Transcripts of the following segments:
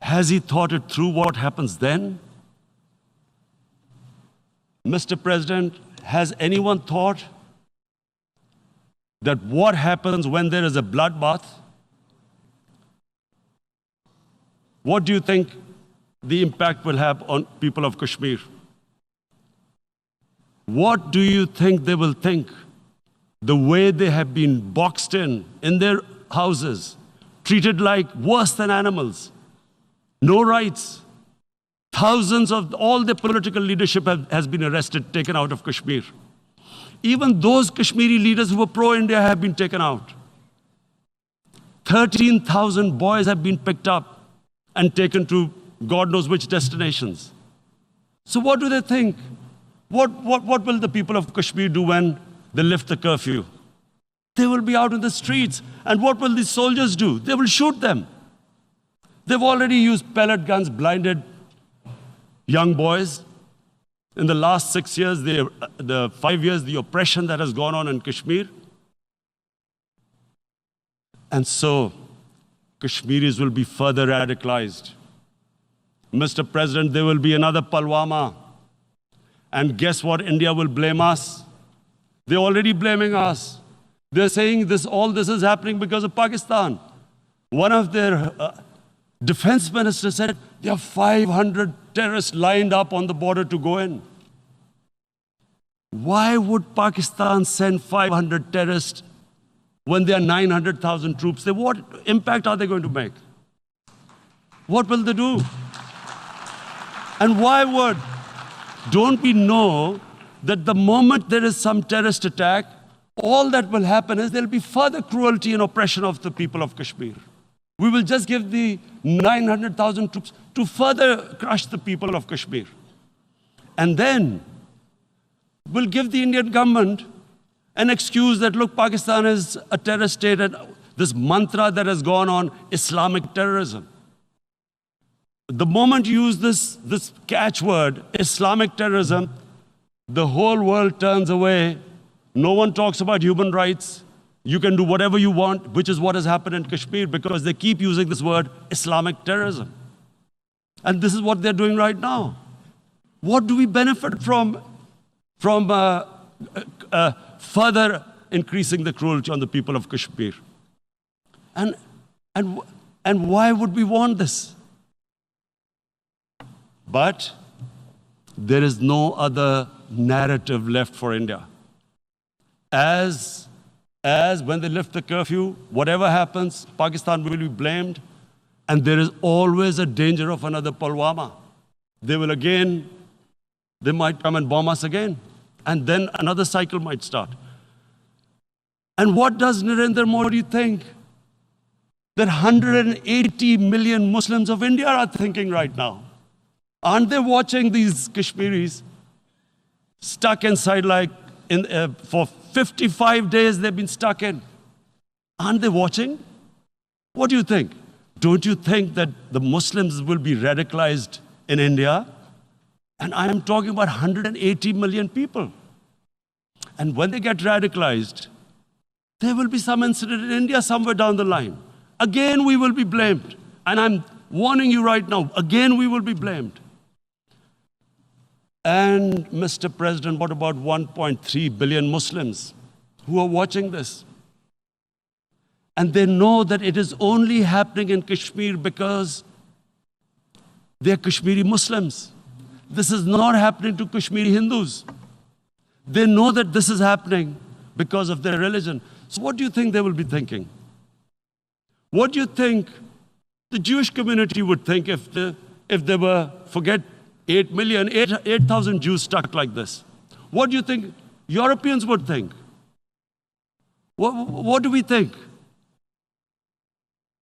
Has he thought it through what happens then? Mr. President, has anyone thought that what happens when there is a bloodbath? What do you think the impact will have on people of Kashmir? What do you think they will think? The way they have been boxed in their houses, treated like worse than animals, no rights. Thousands of all the political leadership has been arrested, taken out of Kashmir. Even those Kashmiri leaders who were pro-India have been taken out. 13,000 boys have been picked up and taken to God knows which destinations. So what do they think? What will the people of Kashmir do when they lift the curfew? They will be out in the streets. And what will these soldiers do? They will shoot them. They've already used pellet guns, blinded young boys. In the last 6 years, the 5 years, the oppression that has gone on in Kashmir. And so, Kashmiris will be further radicalized. Mr. President, there will be another Pulwama. And guess what? India will blame us. They're already blaming us. They're saying all this is happening because of Pakistan. One of their defense ministers said, there are 500 terrorists lined up on the border to go in. Why would Pakistan send 500 terrorists when there are 900,000 troops? What impact are they going to make? What will they do? And why would? Don't we know that the moment there is some terrorist attack, all that will happen is there will be further cruelty and oppression of the people of Kashmir. We will just give the 900,000 troops to further crush the people of Kashmir. And then we'll give the Indian government an excuse that, look, Pakistan is a terrorist state, and this mantra that has gone on, Islamic terrorism. The moment you use this catchword, Islamic terrorism, the whole world turns away. No one talks about human rights. You can do whatever you want, which is what has happened in Kashmir, because they keep using this word, Islamic terrorism. And this is what they're doing right now. What do we benefit from further increasing the cruelty on the people of Kashmir? And why would we want this? But there is no other narrative left for India. As when they lift the curfew, whatever happens, Pakistan will be blamed, and there is always a danger of another Pulwama. They might come and bomb us again, and then another cycle might start. And what does Narendra Modi think? That 180 million Muslims of India are thinking right now. Aren't they watching these Kashmiris stuck inside for 55 days they've been stuck in? Aren't they watching? What do you think? Don't you think that the Muslims will be radicalized in India? And I am talking about 180 million people. And when they get radicalized, there will be some incident in India somewhere down the line. Again, we will be blamed. And I'm warning you right now, again, we will be blamed. And Mr. President, what about 1.3 billion Muslims who are watching this? And they know that it is only happening in Kashmir because they're Kashmiri Muslims. This is not happening to Kashmiri Hindus. They know that this is happening because of their religion. So what do you think they will be thinking? What do you think the Jewish community would think if they were, forget 8,000 Jews stuck like this? What do you think Europeans would think? What do we think?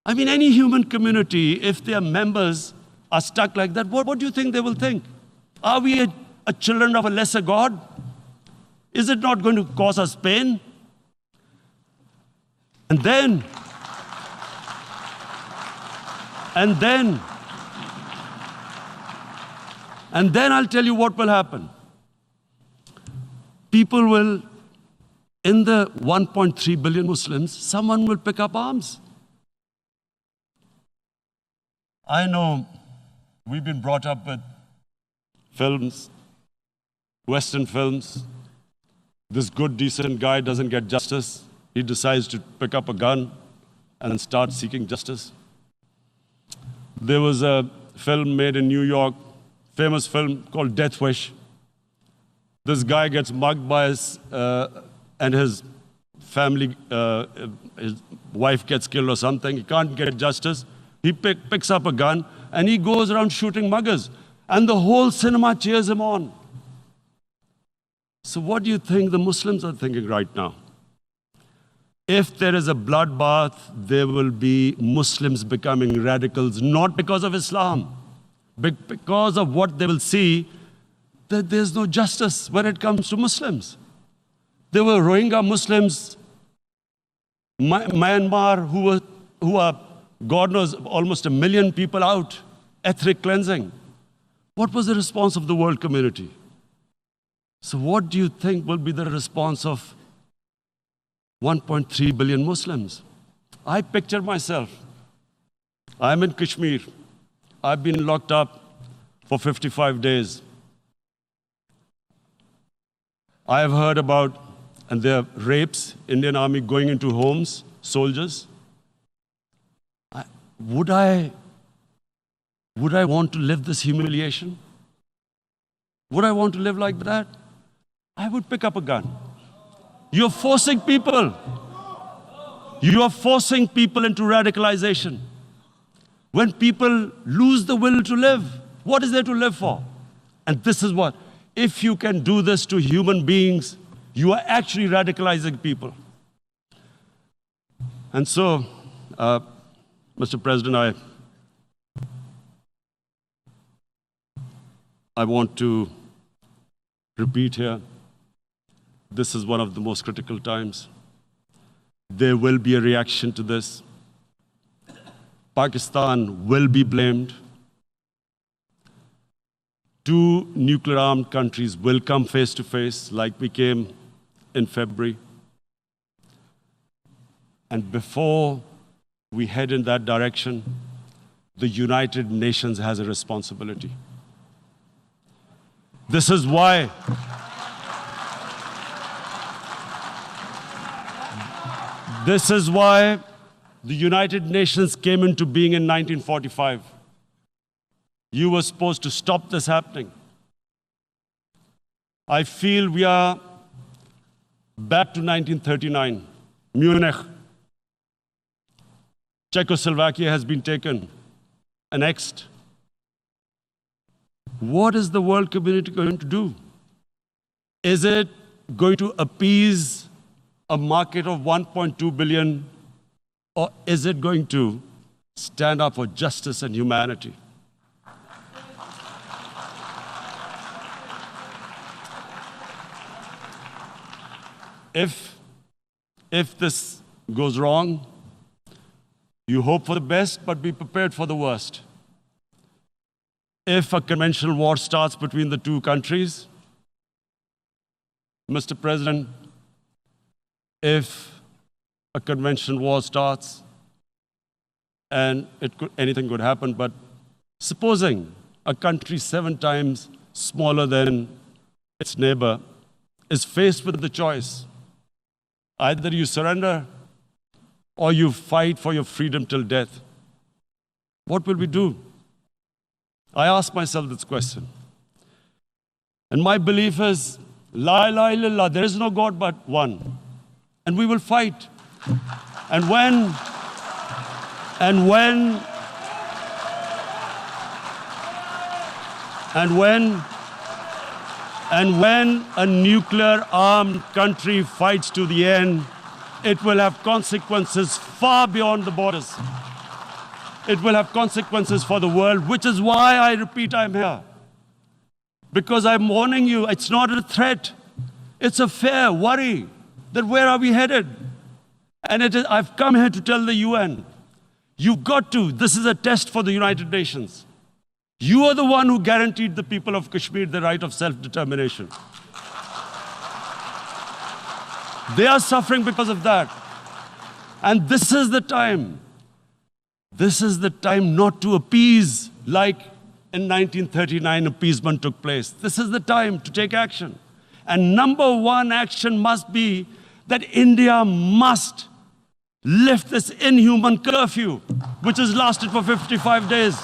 I mean, any human community, if their members are stuck like that, what do you think they will think? Are we a children of a lesser God? Is it not going to cause us pain? And then I'll tell you what will happen. People will, in the 1.3 billion Muslims, someone will pick up arms. I know we've been brought up with films, Western films. This good, decent guy doesn't get justice. He decides to pick up a gun and start seeking justice. There was a film made in New York, famous film called Death Wish. This guy gets mugged by and his family, his wife gets killed or something. He can't get justice. He picks up a gun and he goes around shooting muggers. And the whole cinema cheers him on. So what do you think the Muslims are thinking right now? If there is a bloodbath, there will be Muslims becoming radicals, not because of Islam, but because of what they will see, that there's no justice when it comes to Muslims. There were Rohingya Muslims, Myanmar, who are, God knows, almost 1 million people out, ethnic cleansing. What was the response of the world community? So what do you think will be the response of 1.3 billion Muslims? I picture myself. I'm in Kashmir. I've been locked up for 55 days. I have heard about, and there are rapes, Indian Army going into homes, soldiers. Would I want to live this humiliation? Would I want to live like that? I would pick up a gun. You're forcing people. You are forcing people into radicalization. When people lose the will to live, what is there to live for? And this is what, if you can do this to human beings, you are actually radicalizing people. And so, Mr. President, I want to repeat here, this is one of the most critical times. There will be a reaction to this. Pakistan will be blamed. 2 nuclear-armed countries will come face to face like we came in February. And before we head in that direction, the United Nations has a responsibility. This is why the United Nations came into being in 1945. You were supposed to stop this happening. I feel we are back to 1939, Munich. Czechoslovakia has been taken, annexed. What is the world community going to do? Is it going to appease a market of 1.2 billion, or is it going to stand up for justice and humanity? If this goes wrong, you hope for the best, but be prepared for the worst. If a conventional war starts between the 2 countries, Mr. President, if a conventional war starts, and anything could happen, but supposing a country 7 times smaller than its neighbor is faced with the choice, either you surrender or you fight for your freedom till death, what will we do? I ask myself this question. And my belief is, La ilaha illallah, there is no God but one. And we will fight. And when a nuclear-armed country fights to the end, it will have consequences far beyond the borders. It will have consequences for the world, which is why I repeat I'm here. Because I'm warning you, it's not a threat. It's a fair worry that where are we headed? And I've come here to tell the UN, you've got to, this is a test for the United Nations. You are the one who guaranteed the people of Kashmir the right of self-determination. They are suffering because of that. And this is the time This is the time not to appease like in 1939 appeasement took place. This is the time to take action. And number one action must be that India must lift this inhuman curfew, which has lasted for 55 days.